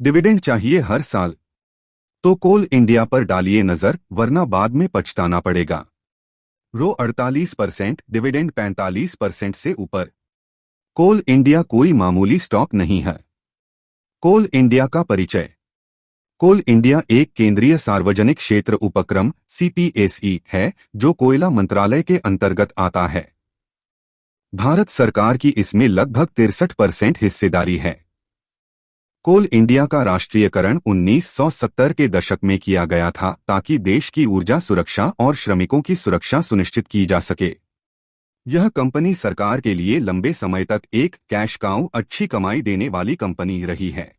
Dividend चाहिए हर साल? तो कोल इंडिया पर डालिए नजर, वरना बाद में पछताना पड़ेगा। रो 48%, डिविडेंड 45% से ऊपर। कोल इंडिया कोई मामूली स्टॉक नहीं है। कोल इंडिया का परिचय। कोल इंडिया एक केंद्रीय सार्वजनिक क्षेत्र उपक्रम सीपीएसई है, जो कोयला मंत्रालय के अंतर्गत आता है। भारत सरकार की इसमें लगभग 63% हिस्सेदारी है। कोल इंडिया का राष्ट्रीयकरण 1970 के दशक में किया गया था, ताकि देश की ऊर्जा सुरक्षा और श्रमिकों की सुरक्षा सुनिश्चित की जा सके। यह कंपनी सरकार के लिए लंबे समय तक एक कैश काउ, अच्छी कमाई देने वाली कंपनी रही है।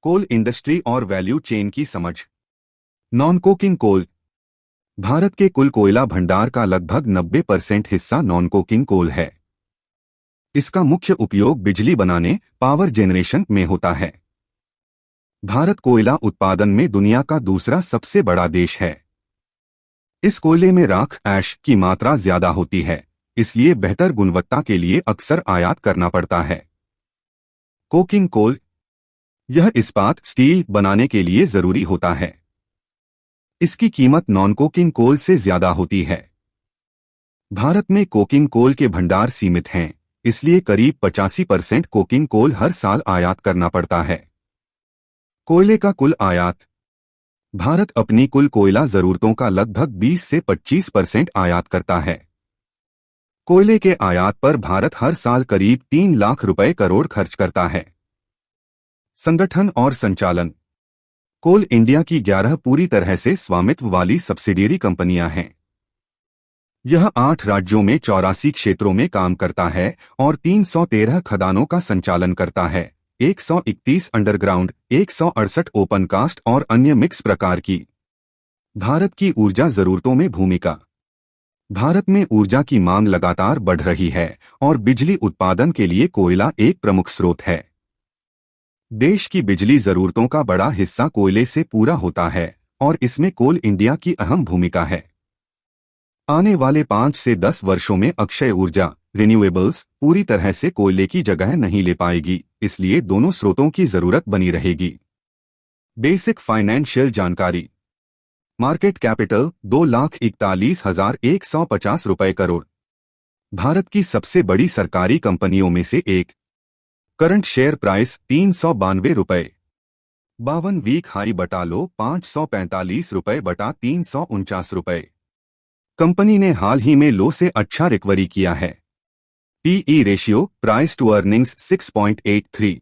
कोल इंडस्ट्री और वैल्यू चेन की समझ। Non coking coal. भारत के कुल कोयला भंडार का लगभग 90% हिस्सा नॉन कोकिंग कोल है। इसका मुख्य उपयोग बिजली बनाने, पावर जनरेशन में होता है। भारत कोयला उत्पादन में दुनिया का दूसरा सबसे बड़ा देश है। इस कोयले में राख ऐश की मात्रा ज्यादा होती है, इसलिए बेहतर गुणवत्ता के लिए अक्सर आयात करना पड़ता है। Coking coal. यह इस्पात, स्टील बनाने के लिए जरूरी होता है। इसकी कीमत नॉन कोकिंग कोल से ज्यादा होती है। भारत में कोकिंग कोल के भंडार सीमित हैं, इसलिए करीब 85% कोकिंग कोल हर साल आयात करना पड़ता है। कोयले का कुल आयात। भारत अपनी कुल कोयला जरूरतों का लगभग 20 से 25% आयात करता है। कोयले के आयात पर भारत हर साल करीब 3 लाख रुपए करोड़ खर्च करता है। संगठन और संचालन। कोल इंडिया की 11 पूरी तरह से स्वामित्व वाली सब्सिडियरी कंपनियां हैं। यह 8 राज्यों में 84 क्षेत्रों में काम करता है और 313 खदानों का संचालन करता है। 131 अंडरग्राउंड, 168 ओपन कास्ट और अन्य मिक्स प्रकार की। भारत की ऊर्जा जरूरतों में भूमिका। भारत में ऊर्जा की मांग लगातार बढ़ रही है और बिजली उत्पादन के लिए कोयला एक प्रमुख स्रोत है। देश की बिजली जरूरतों का बड़ा हिस्सा कोयले से पूरा होता है और इसमें कोल इंडिया की अहम भूमिका है। आने वाले 5 से 10 वर्षों में अक्षय ऊर्जा, रिन्यूएबल्स, पूरी तरह से कोयले की जगह नहीं ले पाएगी, इसलिए दोनों स्रोतों की जरूरत बनी रहेगी। बेसिक फाइनेंशियल जानकारी। मार्केट कैपिटल 2,41,150 रुपए करोड़। भारत की सबसे बड़ी सरकारी कंपनियों में से एक। करंट शेयर प्राइस 392 रुपए। 52 वीक हाई बटा लो 545 रुपए बटा 349 रुपए। कंपनी ने हाल ही में लो से अच्छा रिकवरी किया है। PE ratio, price to earnings 6.83।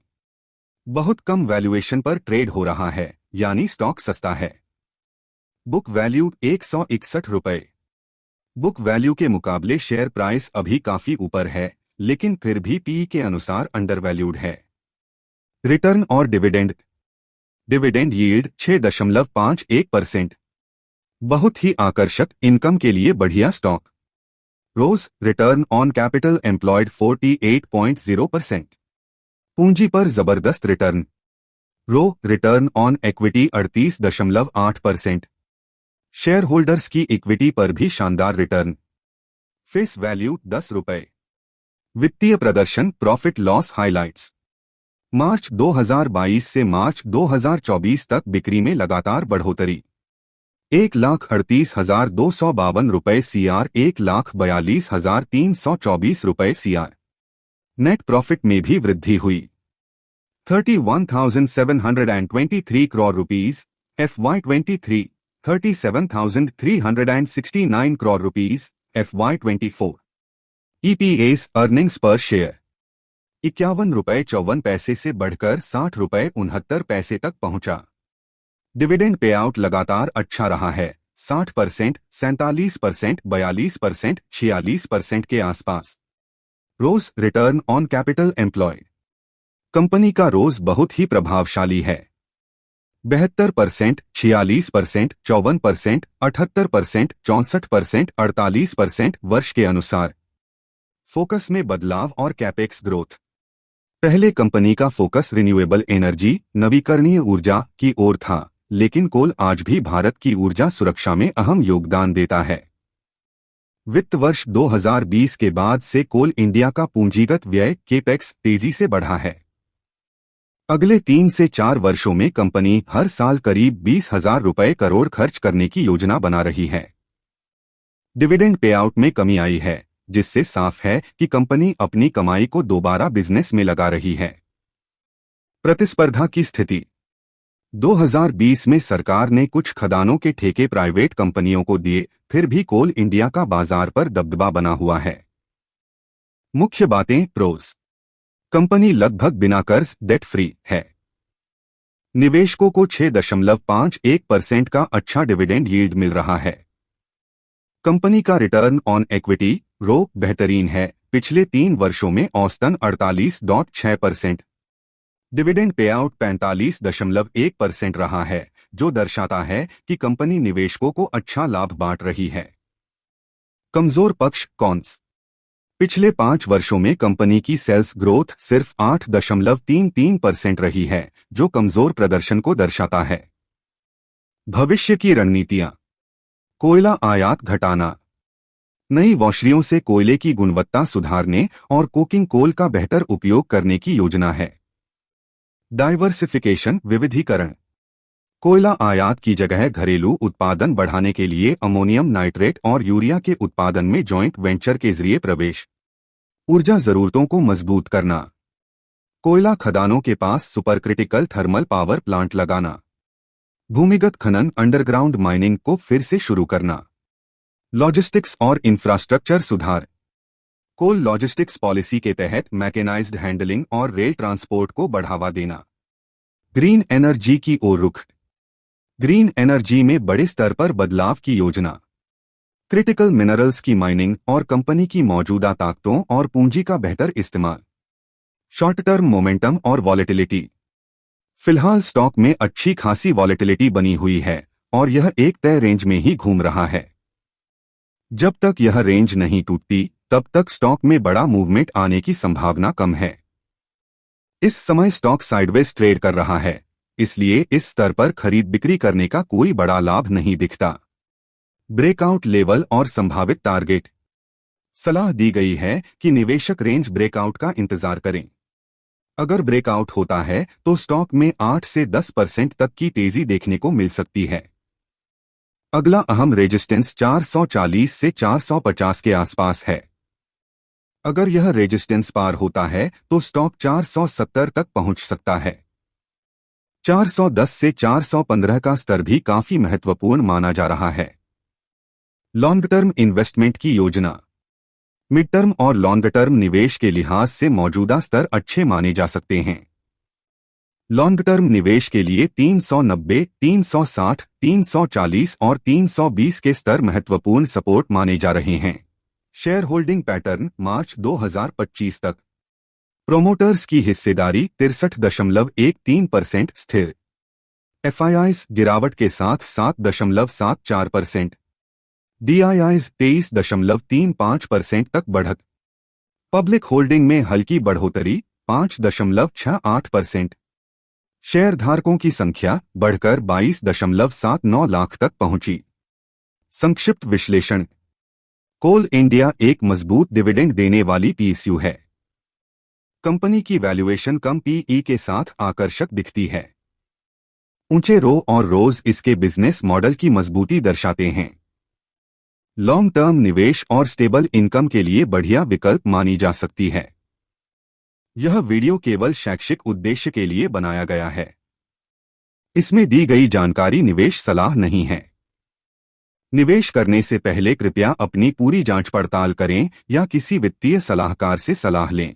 बहुत कम वैल्यूएशन पर ट्रेड हो रहा है, यानी स्टॉक सस्ता है। बुक वैल्यू 161 रुपए। बुक वैल्यू के मुकाबले शेयर प्राइस अभी काफी ऊपर है, लेकिन फिर भी पीई के अनुसार अंडरवैल्यूड है। रिटर्न और डिविडेंड। Dividend yield 6.51%। बहुत ही आकर्षक, इनकम के लिए बढ़िया stock. ROCE return on capital employed 48.0%। पूंजी पर जबरदस्त रिटर्न। ROE return on equity 38.8%। Shareholders की इक्विटी पर भी शानदार रिटर्न। फेस वैल्यू 10 रुपए। वित्तीय प्रदर्शन, प्रॉफिट लॉस हाइलाइट्स। मार्च 2022 से मार्च 2024 तक बिक्री में लगातार बढ़ोतरी। 1,38,252 रुपए सीआर, 1,42,324 रुपए सीआर। नेट प्रॉफिट में भी वृद्धि हुई। 31,723 crore rupees FY23, 37,369 crore rupees FY24। EPS, earnings पर शेयर, 51 रुपए 54 पैसे से बढ़कर 60 रुपए 69 पैसे तक पहुंचा। डिविडेंड पेआउट लगातार अच्छा रहा है, 60%, 47%, 42%, 46% के आसपास। ROCE return on capital employed. Company का रोज बहुत ही प्रभावशाली है। 72%, 46%, 54%, 78%, 64%, 48% वर्ष के अनुसार। फोकस में बदलाव और कैपेक्स ग्रोथ। पहले कंपनी का फोकस रिन्यूएबल एनर्जी, नवीकरणीय ऊर्जा की ओर था, लेकिन कोल आज भी भारत की ऊर्जा सुरक्षा में अहम योगदान देता है। वित्त वर्ष 2020 के बाद से कोल इंडिया का पूंजीगत व्यय केपेक्स तेजी से बढ़ा है। अगले 3 से 4 वर्षों में कंपनी हर साल करीब 20,000 रुपए करोड़ खर्च करने की योजना बना रही है। डिविडेंड पेआउट में कमी आई है, जिससे साफ है कि कंपनी अपनी कमाई को दोबारा बिजनेस में लगा रही है। प्रतिस्पर्धा की स्थिति। 2020 में सरकार ने कुछ खदानों के ठेके प्राइवेट कंपनियों को दिए, फिर भी कोल इंडिया का बाजार पर दबदबा बना हुआ है। मुख्य बातें। प्रोस। कंपनी लगभग बिना कर्ज डेट फ्री है। निवेशकों को 6.51% का अच्छा डिविडेंड यील्ड मिल रहा है। कंपनी का रिटर्न ऑन इक्विटी रो बेहतरीन है, पिछले 3 वर्षों में औसतन 48.6%। डिविडेंड पेआउट 45.1% रहा है, जो दर्शाता है कि कंपनी निवेशकों को अच्छा लाभ बांट रही है। कमजोर पक्ष। कॉन्स। पिछले 5 वर्षों में कंपनी की सेल्स ग्रोथ सिर्फ 8.33% रही है, जो कमजोर प्रदर्शन को दर्शाता है। भविष्य की रणनीतियां। कोयला आयात घटाना, नई वॉशरियों से कोयले की गुणवत्ता सुधारने और कोकिंग कोल का बेहतर उपयोग करने की योजना है। डाइवर्सिफिकेशन विविधीकरण, कोयला आयात की जगह घरेलू उत्पादन बढ़ाने के लिए अमोनियम नाइट्रेट और यूरिया के उत्पादन में जॉइंट वेंचर के जरिए प्रवेश। ऊर्जा जरूरतों को मजबूत करना, कोयला खदानों के पास सुपरक्रिटिकल थर्मल पावर प्लांट लगाना। भूमिगत खनन अंडरग्राउंड माइनिंग को फिर से शुरू करना। लॉजिस्टिक्स और इंफ्रास्ट्रक्चर सुधार, कोल लॉजिस्टिक्स पॉलिसी के तहत मैकेनाइज्ड हैंडलिंग और रेल ट्रांसपोर्ट को बढ़ावा देना। ग्रीन एनर्जी की ओर रुख, ग्रीन एनर्जी में बड़े स्तर पर बदलाव की योजना। क्रिटिकल मिनरल्स की माइनिंग और कंपनी की मौजूदा ताकतों और पूंजी का बेहतर इस्तेमाल। शॉर्ट टर्म मोमेंटम और वॉलेटिलिटी, फिलहाल स्टॉक में अच्छी खासी वॉलेटिलिटी बनी हुई है और यह एक तय रेंज में ही घूम रहा है। जब तक यह रेंज नहीं टूटती, तब तक स्टॉक में बड़ा मूवमेंट आने की संभावना कम है। इस समय स्टॉक साइडवेज ट्रेड कर रहा है, इसलिए इस स्तर पर खरीद बिक्री करने का कोई बड़ा लाभ नहीं दिखता। ब्रेकआउट लेवल और संभावित टारगेट, सलाह दी गई है कि निवेशक रेंज ब्रेकआउट का इंतजार करें। अगर ब्रेकआउट होता है तो स्टॉक में 8 से 10% तक की तेजी देखने को मिल सकती है। अगला अहम रेजिस्टेंस 440 से 450 के आसपास है। अगर यह रेजिस्टेंस पार होता है तो स्टॉक 470 तक पहुंच सकता है। 410 से 415 का स्तर भी काफी महत्वपूर्ण माना जा रहा है। लॉन्ग टर्म इन्वेस्टमेंट की योजना, मिड टर्म और लॉन्ग टर्म निवेश के लिहाज से मौजूदा स्तर अच्छे माने जा सकते हैं। लॉन्ग टर्म निवेश के लिए 390, 360, 340 और 320 के स्तर महत्वपूर्ण सपोर्ट माने जा रहे हैं। शेयर होल्डिंग पैटर्न मार्च 2025 तक। प्रोमोटर्स की हिस्सेदारी 63.13% स्थिर। एफआईआईज गिरावट के साथ 7.74%। डीआईआईज 23.35% तक बढ़त। पब्लिक होल्डिंग में हल्की बढ़ोतरी 5.68%। शेयर धारकों की संख्या बढ़कर 22.79 लाख तक पहुंची। संक्षिप्त विश्लेषण। कोल इंडिया एक मजबूत डिविडेंड देने वाली पीएसयू है। कंपनी की वैल्यूएशन कम पीई के साथ आकर्षक दिखती है। ऊंचे रो और रोज इसके बिजनेस मॉडल की मजबूती दर्शाते हैं। लॉन्ग टर्म निवेश और स्टेबल इनकम के लिए बढ़िया विकल्प मानी जा सकती है। यह वीडियो केवल शैक्षिक उद्देश्य के लिए बनाया गया है। इसमें दी गई जानकारी निवेश सलाह नहीं है। निवेश करने से पहले कृपया अपनी पूरी जांच पड़ताल करें या किसी वित्तीय सलाहकार से सलाह लें।